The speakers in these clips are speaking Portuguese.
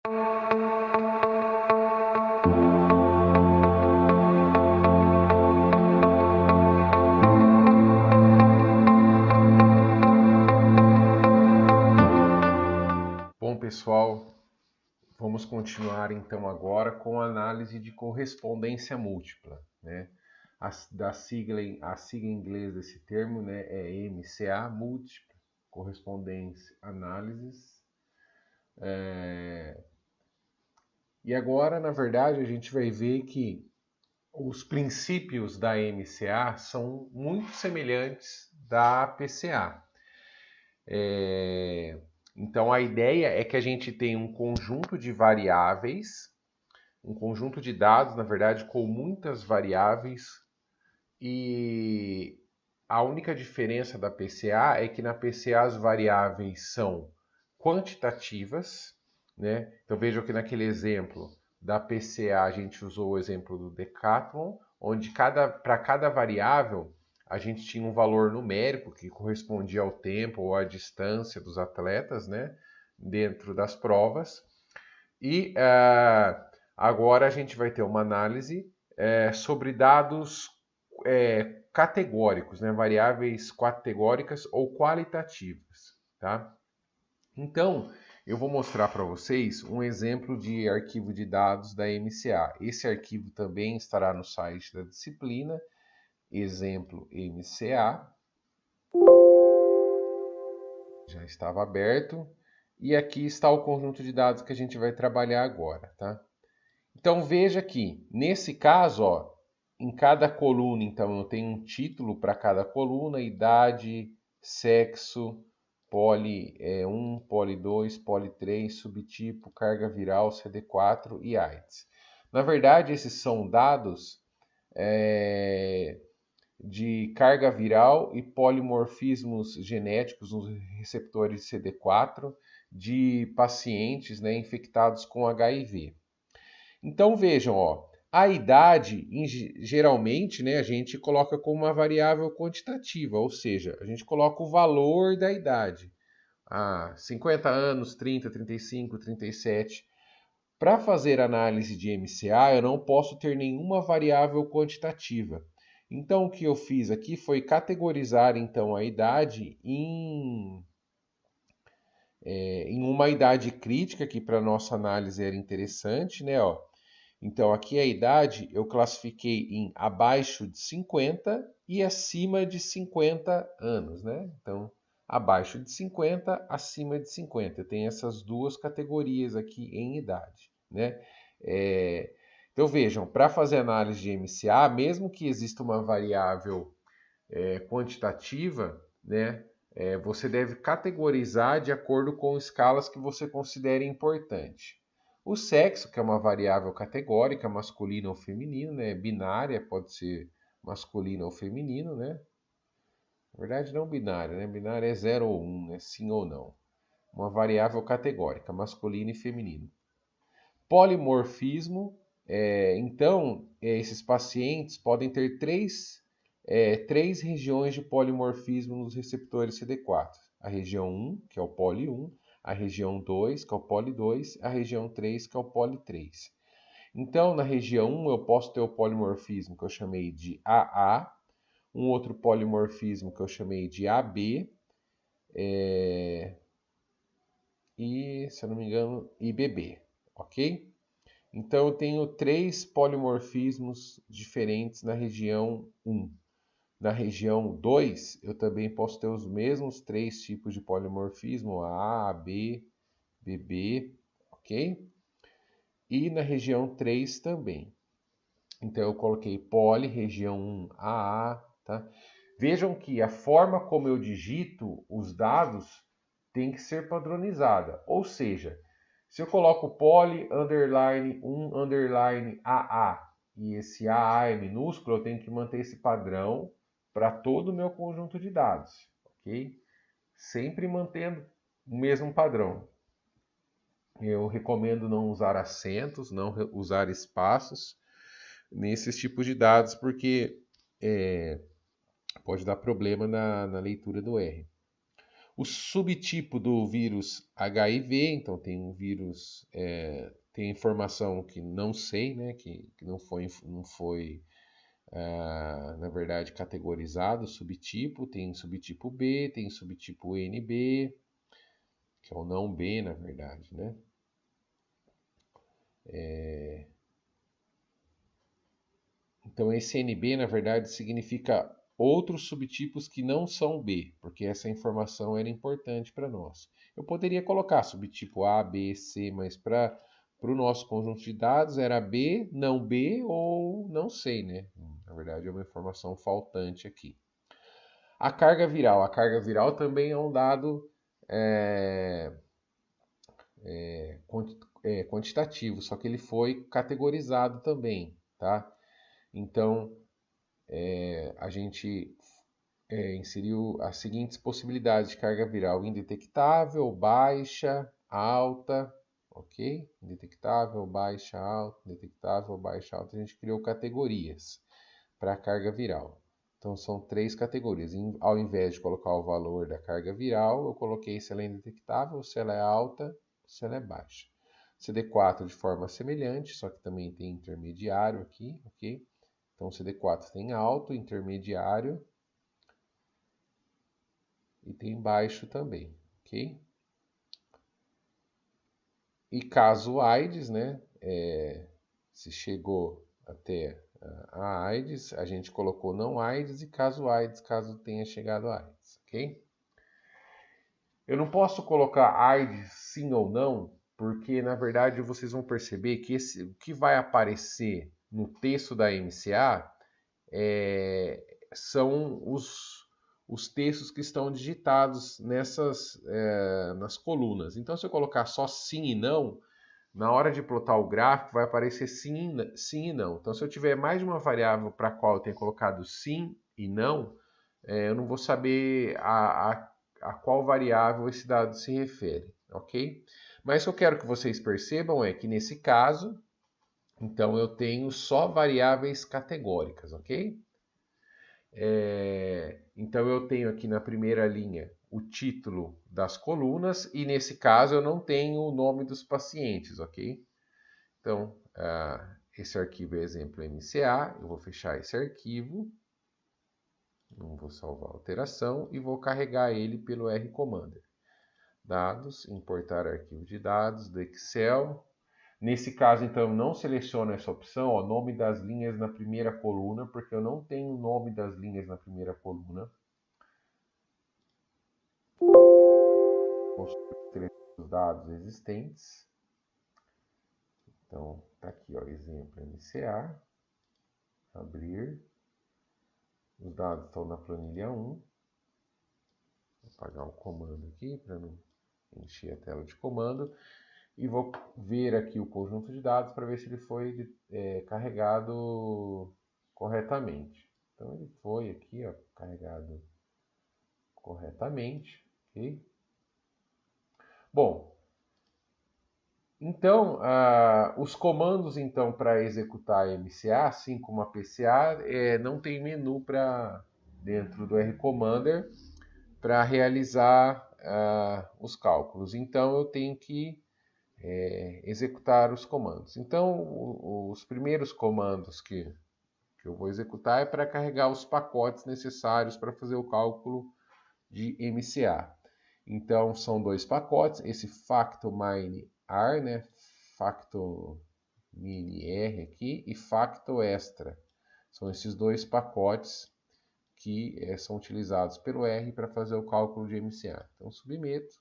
Bom, pessoal, vamos continuar então agora com a análise de correspondência múltipla, né? A sigla em inglês desse termo, né, é MCA, Múltipla Correspondência Analysis. E agora, na verdade, a gente vai ver que os princípios da MCA são muito semelhantes da PCA. Então, a ideia é que a gente tem um conjunto de variáveis, um conjunto de dados, na verdade, com muitas variáveis, e a única diferença da PCA é que na PCA as variáveis são quantitativas, né? Então vejam que naquele exemplo da PCA a gente usou o exemplo do Decathlon, onde para cada variável a gente tinha um valor numérico que correspondia ao tempo ou à distância dos atletas, né? Dentro das provas. E agora a gente vai ter uma análise sobre dados categóricos, né? Variáveis categóricas ou qualitativas, tá? Então, eu vou mostrar para vocês um exemplo de arquivo de dados da MCA. Esse arquivo também estará no site da disciplina, exemplo MCA. Já estava aberto. E aqui está o conjunto de dados que a gente vai trabalhar agora, tá? Então veja que, nesse caso, ó, em cada coluna, então, eu tenho um título para cada coluna, idade, sexo, poli 1, poli 2, poli 3, subtipo, carga viral, CD4 e AIDS. Na verdade, esses são dados de carga viral e polimorfismos genéticos nos receptores CD4 de pacientes, né, infectados com HIV. Então vejam, ó, a idade, geralmente, né, a gente coloca como uma variável quantitativa, ou seja, a gente coloca o valor da idade. 50 anos, 30, 35, 37. Para fazer análise de MCA, eu não posso ter nenhuma variável quantitativa. Então, o que eu fiz aqui foi categorizar então a idade em uma idade crítica, que para nossa análise era interessante, né? Ó. Então, aqui a idade eu classifiquei em abaixo de 50 e acima de 50 anos, né? Então, abaixo de 50, acima de 50. Tem essas duas categorias aqui em idade, né? Então, vejam, para fazer análise de MCA, mesmo que exista uma variável quantitativa, né? Você deve categorizar de acordo com escalas que você considere importante. O sexo, que é uma variável categórica, masculino ou feminino, né? Binária, pode ser masculino ou feminino, né? Na verdade, não binária, né? Binária é 0 ou 1, né? Sim ou não. Uma variável categórica, masculino e feminino. Polimorfismo, então, esses pacientes podem ter três regiões de polimorfismo nos receptores CD4. A região 1, que é o poli 1, a região 2, que é o poli 2, a região 3, que é o poli 3. Então, na região 1, eu posso ter o polimorfismo que eu chamei de AA, um outro polimorfismo que eu chamei de AB, e, se eu não me engano, IBB, ok? Então, eu tenho três polimorfismos diferentes na região 1. Na região 2, eu também posso ter os mesmos três tipos de polimorfismo, A, B, BB, ok? E na região 3 também. Então, eu coloquei poli, região 1, AA, tá? Vejam que a forma como eu digito os dados tem que ser padronizada. Ou seja, se eu coloco poly, underline, 1, underline, AA, e esse AA é minúsculo, eu tenho que manter esse padrão para todo o meu conjunto de dados, ok? Sempre mantendo o mesmo padrão. Eu recomendo não usar acentos, não usar espaços nesses tipos de dados, porque pode dar problema na leitura do R. O subtipo do vírus HIV, então tem um vírus, tem informação que não sei, né, que não foi na verdade, categorizado, subtipo, tem subtipo B, tem subtipo NB, que é o não B, na verdade, né? Então, esse NB, na verdade, significa outros subtipos que não são B, porque essa informação era importante para nós. Eu poderia colocar subtipo A, B, C, mas para o nosso conjunto de dados era B, não B ou não sei, né? Na verdade, é uma informação faltante aqui. A carga viral. A carga viral também é um dado quantitativo, só que ele foi categorizado também, tá? Então, a gente inseriu as seguintes possibilidades de carga viral: indetectável, baixa, alta, ok? Indetectável, baixa, alta, indetectável, baixa, alta. A gente criou categorias para a carga viral. Então, são 3 categorias. Ao invés de colocar o valor da carga viral, eu coloquei se ela é indetectável, se ela é alta, se ela é baixa. CD4 de forma semelhante, só que também tem intermediário aqui, ok? Então, CD4 tem alto, intermediário e tem baixo também, ok? E caso AIDS, né? Se chegou até a AIDS, a gente colocou não AIDS e caso AIDS, caso tenha chegado a AIDS, ok? Eu não posso colocar AIDS sim ou não, porque na verdade vocês vão perceber que o que vai aparecer no texto da MCA são os textos que estão digitados nas colunas. Então, se eu colocar só sim e não, na hora de plotar o gráfico vai aparecer sim e não. Então, se eu tiver mais de uma variável para a qual eu tenho colocado sim e não, eu não vou saber a qual variável esse dado se refere, ok? Mas o que eu quero que vocês percebam é que nesse caso, então eu tenho só variáveis categóricas, ok? Então eu tenho aqui na primeira linha o título das colunas e nesse caso eu não tenho o nome dos pacientes, ok? Então, esse arquivo é exemplo MCA, eu vou fechar esse arquivo, não vou salvar a alteração e vou carregar ele pelo R-Commander. Dados, importar arquivo de dados do Excel. Nesse caso, então, eu não seleciono essa opção, ó, nome das linhas na primeira coluna, porque eu não tenho o nome das linhas na primeira coluna. Construir os dados existentes. Então, tá aqui, ó, exemplo MCA. Abrir. Os dados estão na planilha 1. Vou apagar o comando aqui para não encher a tela de comando. E vou ver aqui o conjunto de dados para ver se ele foi carregado corretamente. Então ele foi aqui, ó, carregado corretamente, ok? Bom, então os comandos então para executar a MCA, assim como a PCA, não tem menu dentro do R-Commander para realizar os cálculos. Então eu tenho que executar os comandos. Então, os primeiros comandos que eu vou executar é para carregar os pacotes necessários para fazer o cálculo de MCA. Então, são 2 pacotes, esse factomine R, né, factomine R aqui e factoextra. São esses 2 pacotes que são utilizados pelo R para fazer o cálculo de MCA. Então, submeto.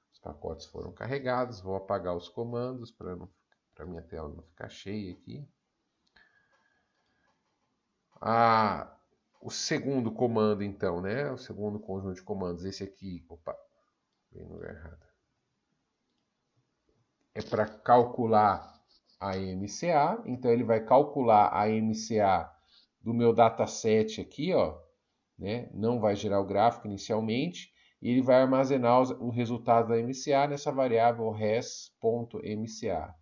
Os pacotes foram carregados, vou apagar os comandos para minha tela não ficar cheia aqui. O segundo comando, então, né? O segundo conjunto de comandos, esse aqui, opa, bem no lugar errado. É para calcular a MCA, então ele vai calcular a MCA do meu dataset aqui, ó, né? Não vai gerar o gráfico inicialmente. E ele vai armazenar o resultado da MCA nessa variável res.mca.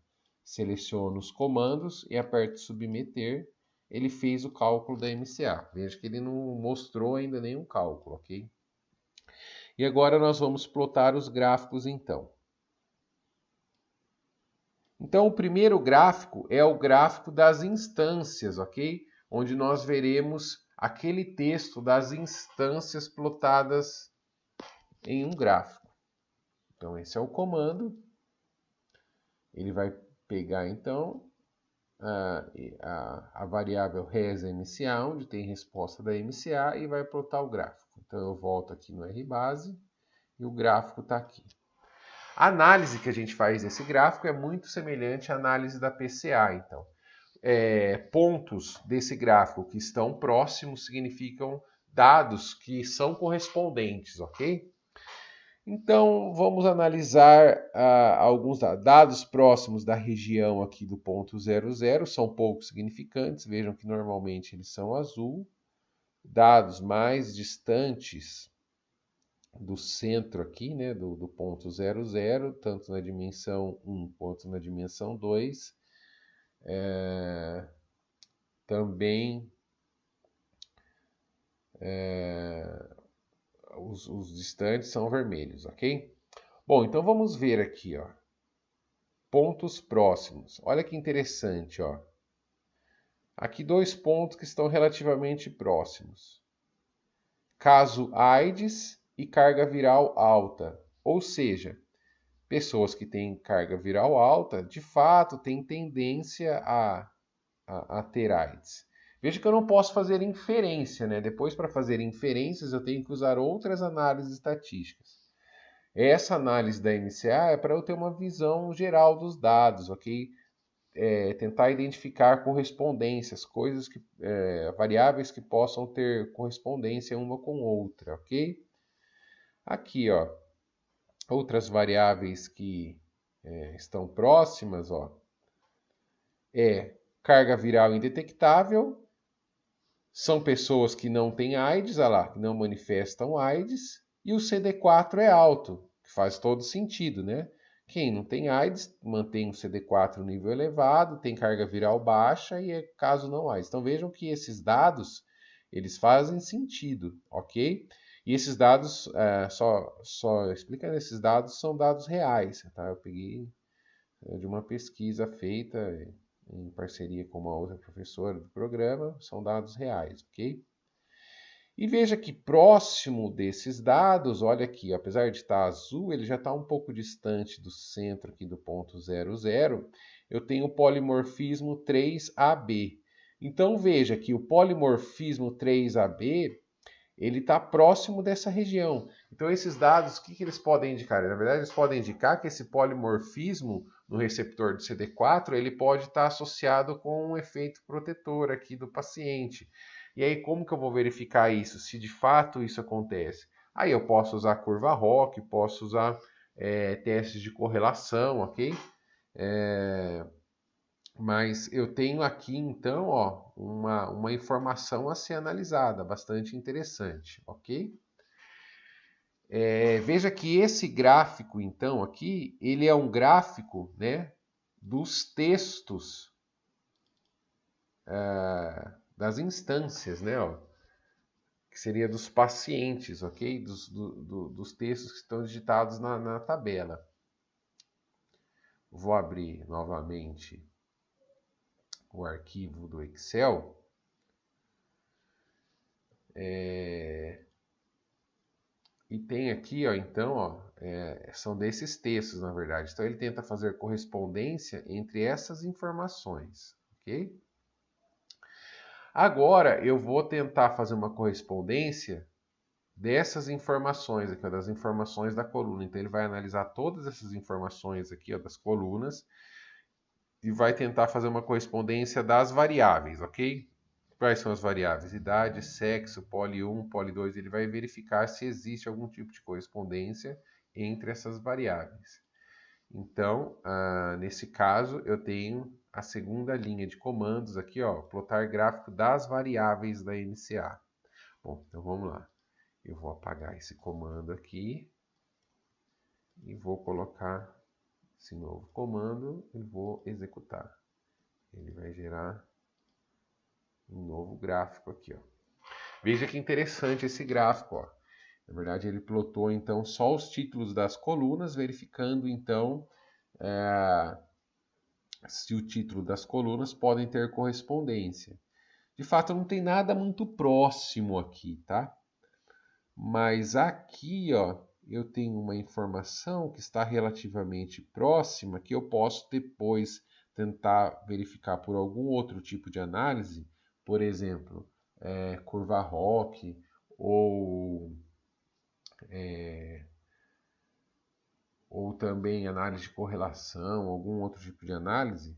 Seleciono os comandos e aperto submeter. Ele fez o cálculo da MCA. Veja que ele não mostrou ainda nenhum cálculo, ok? E agora nós vamos plotar os gráficos então. Então, o primeiro gráfico é o gráfico das instâncias, ok? Onde nós veremos aquele texto das instâncias plotadas em um gráfico. Então, esse é o comando. Ele vai pegar, então, a variável res.mca, onde tem resposta da MCA, e vai plotar o gráfico. Então, eu volto aqui no RBase e o gráfico está aqui. A análise que a gente faz desse gráfico é muito semelhante à análise da PCA. Então, pontos desse gráfico que estão próximos significam dados que são correspondentes, ok? Então, vamos analisar alguns dados próximos da região aqui do ponto 00, são pouco significantes, vejam que normalmente eles são azul. Dados mais distantes do centro aqui, né, do ponto 00, tanto na dimensão 1 quanto na dimensão 2, também os distantes são vermelhos, ok? Bom, então vamos ver aqui, ó, pontos próximos. Olha que interessante, ó. Aqui 2 pontos que estão relativamente próximos. Caso AIDS e carga viral alta, ou seja, pessoas que têm carga viral alta, de fato, têm tendência a ter AIDS. Veja que eu não posso fazer inferência, né? Depois, para fazer inferências, eu tenho que usar outras análises estatísticas. Essa análise da MCA é para eu ter uma visão geral dos dados, ok? Tentar identificar correspondências, variáveis que possam ter correspondência uma com outra, ok? Aqui, ó, outras variáveis que estão próximas, ó, carga viral indetectável, são pessoas que não têm AIDS, olha lá, que não manifestam AIDS, e o CD4 é alto, que faz todo sentido, né? Quem não tem AIDS mantém o CD4 no nível elevado, tem carga viral baixa e é caso não AIDS. Então vejam que esses dados, eles fazem sentido, ok? E esses dados, só explicando, esses dados são dados reais, tá? Eu peguei de uma pesquisa feita em parceria com uma outra professora do programa, são dados reais, ok? E veja que próximo desses dados, olha aqui, apesar de estar azul, ele já está um pouco distante do centro aqui do ponto 00, eu tenho o polimorfismo 3AB. Então veja que o polimorfismo 3AB, ele está próximo dessa região. Então esses dados, o que eles podem indicar? Na verdade, eles podem indicar que esse polimorfismo no receptor do CD4, ele pode estar associado com um efeito protetor aqui do paciente. E aí, como que eu vou verificar isso? Se de fato isso acontece? Aí eu posso usar a curva ROC, posso usar testes de correlação, ok? Mas eu tenho aqui, então, ó, uma informação a ser analisada, bastante interessante, ok? Veja que esse gráfico, então, aqui, ele é um gráfico, né, dos textos das instâncias, né, ó, que seria dos pacientes, ok? Dos textos que estão digitados na tabela. Vou abrir novamente o arquivo do Excel. E tem aqui, ó, então, ó, são desses textos, na verdade. Então, ele tenta fazer correspondência entre essas informações, ok? Agora, eu vou tentar fazer uma correspondência dessas informações aqui, ó, das informações da coluna. Então, ele vai analisar todas essas informações aqui, ó, das colunas e vai tentar fazer uma correspondência das variáveis, ok? Quais são as variáveis? Idade, sexo, poli 1, poli 2. Ele vai verificar se existe algum tipo de correspondência entre essas variáveis. Então, nesse caso, eu tenho a segunda linha de comandos aqui, ó, plotar gráfico das variáveis da MCA. Bom, então vamos lá. Eu vou apagar esse comando aqui e vou colocar esse novo comando e vou executar. Ele vai gerar um novo gráfico aqui, ó. Veja que interessante esse gráfico, ó. Na verdade, ele plotou então só os títulos das colunas, verificando então se o título das colunas podem ter correspondência. De fato, não tem nada muito próximo aqui, tá? Mas aqui, ó, eu tenho uma informação que está relativamente próxima, que eu posso depois tentar verificar por algum outro tipo de análise, por exemplo, curva ROC ou também análise de correlação, algum outro tipo de análise,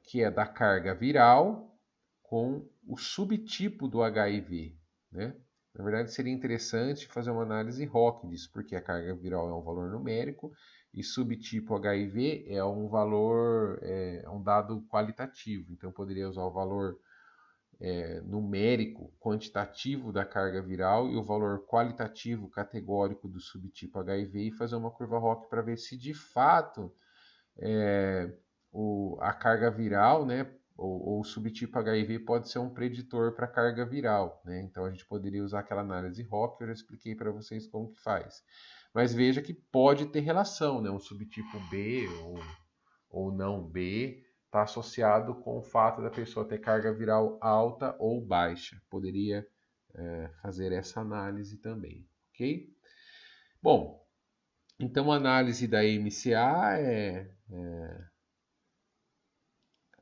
que é da carga viral com o subtipo do HIV, né? Na verdade, seria interessante fazer uma análise ROC disso, porque a carga viral é um valor numérico e subtipo HIV é um valor, é um dado qualitativo. Então, eu poderia usar o valor numérico, quantitativo da carga viral e o valor qualitativo categórico do subtipo HIV e fazer uma curva ROC para ver se de fato a carga viral, né, ou o subtipo HIV pode ser um preditor para a carga viral, né? Então a gente poderia usar aquela análise ROC, eu já expliquei para vocês como que faz. Mas veja que pode ter relação, né? Um subtipo B ou não B está associado com o fato da pessoa ter carga viral alta ou baixa. Poderia fazer essa análise também, ok? Bom, então a análise da MCA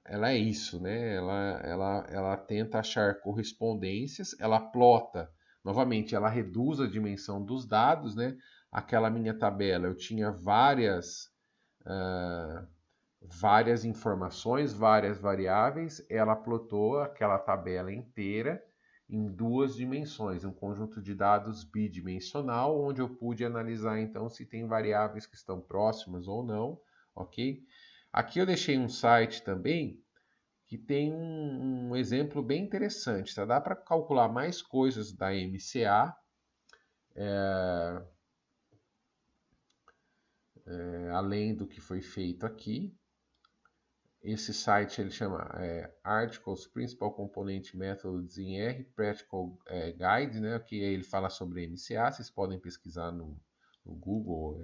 ela é isso, né? Ela tenta achar correspondências, ela plota, novamente, ela reduz a dimensão dos dados, né? Aquela minha tabela, eu tinha várias informações, várias variáveis, ela plotou aquela tabela inteira em duas dimensões, um conjunto de dados bidimensional, onde eu pude analisar então se tem variáveis que estão próximas ou não, ok? Aqui eu deixei um site também que tem um exemplo bem interessante, tá? Dá para calcular mais coisas da MCA, além do que foi feito aqui. Esse site ele chama Articles Principal Component Methods in R Practical Guide, né? Que ele fala sobre MCA. Vocês podem pesquisar no Google,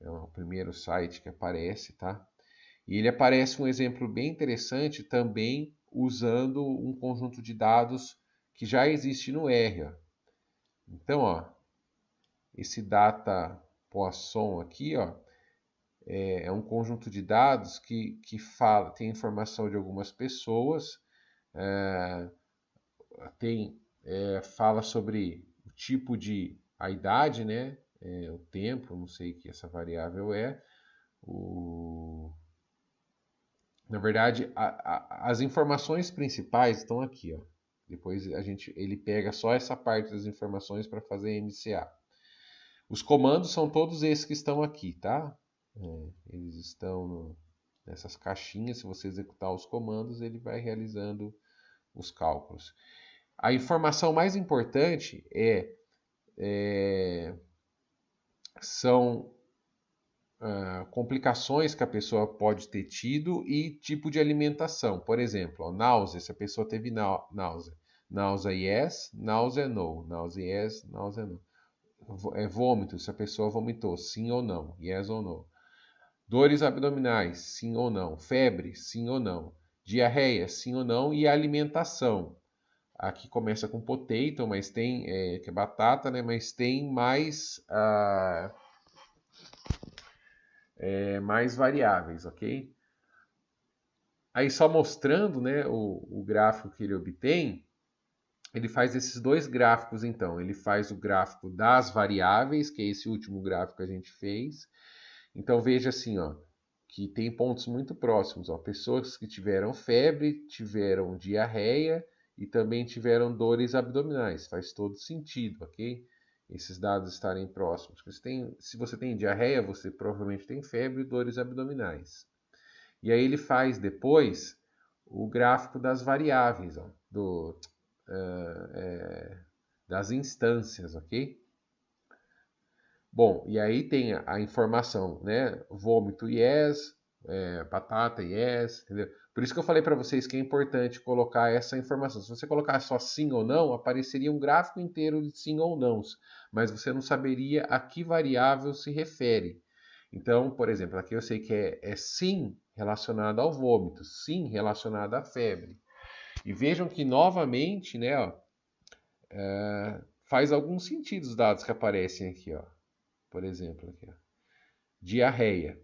é o primeiro site que aparece, tá? E ele aparece um exemplo bem interessante também usando um conjunto de dados que já existe no R. Ó. Então, ó, esse data Poisson aqui, ó, é um conjunto de dados que fala, tem informação de algumas pessoas, fala sobre o tipo de a idade, né? O tempo, não sei que essa variável é. Na verdade, as informações principais estão aqui, ó. Depois ele pega só essa parte das informações para fazer MCA. Os comandos são todos esses que estão aqui, tá? Eles estão nessas caixinhas. Se você executar os comandos, ele vai realizando os cálculos. A informação mais importante são complicações que a pessoa pode ter tido e tipo de alimentação. Por exemplo, náusea, se a pessoa teve náusea. Náusea yes, náusea no. Náusea yes, náusea no. Vômito, se a pessoa vomitou, sim ou não, yes ou no. Dores abdominais, sim ou não. Febre, sim ou não. Diarreia, sim ou não. E alimentação. Aqui começa com potato, mas tem, que é batata, né? Mas tem mais variáveis, ok? Aí só mostrando, né, o gráfico que ele obtém, ele faz esses dois gráficos então. Ele faz o gráfico das variáveis, que é esse último gráfico que a gente fez. Então veja assim, ó, que tem pontos muito próximos, ó. Pessoas que tiveram febre, tiveram diarreia e também tiveram dores abdominais. Faz todo sentido, ok? Esses dados estarem próximos. Se você tem diarreia, você provavelmente tem febre e dores abdominais. E aí ele faz depois o gráfico das variáveis, ó, das instâncias, ok? Bom, e aí tem a informação, né? Vômito yes, batata, yes, entendeu? Por isso que eu falei para vocês que é importante colocar essa informação. Se você colocar só sim ou não, apareceria um gráfico inteiro de sim ou não, mas você não saberia a que variável se refere. Então, por exemplo, aqui eu sei que é sim relacionado ao vômito, sim relacionado à febre. E vejam que novamente, né, ó, faz algum sentido os dados que aparecem aqui, ó. Por exemplo, aqui, ó. Diarreia,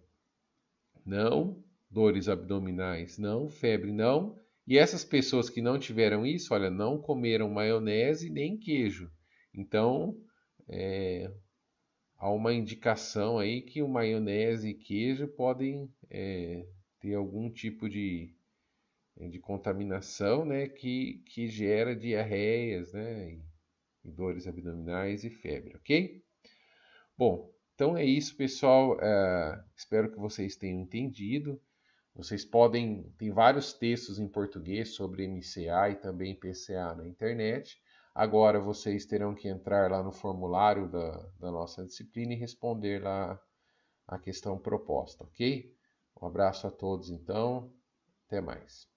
não. Dores abdominais, não. Febre, não. E essas pessoas que não tiveram isso, olha, não comeram maionese nem queijo. Então, há uma indicação aí que o maionese e queijo podem ter algum tipo de contaminação, né, que gera diarreias, né, e dores abdominais e febre, ok? Bom, então é isso, pessoal. Espero que vocês tenham entendido. Vocês podem, tem vários textos em português sobre MCA e também PCA na internet. Agora vocês terão que entrar lá no formulário da nossa disciplina e responder lá a questão proposta, ok? Um abraço a todos, então. Até mais.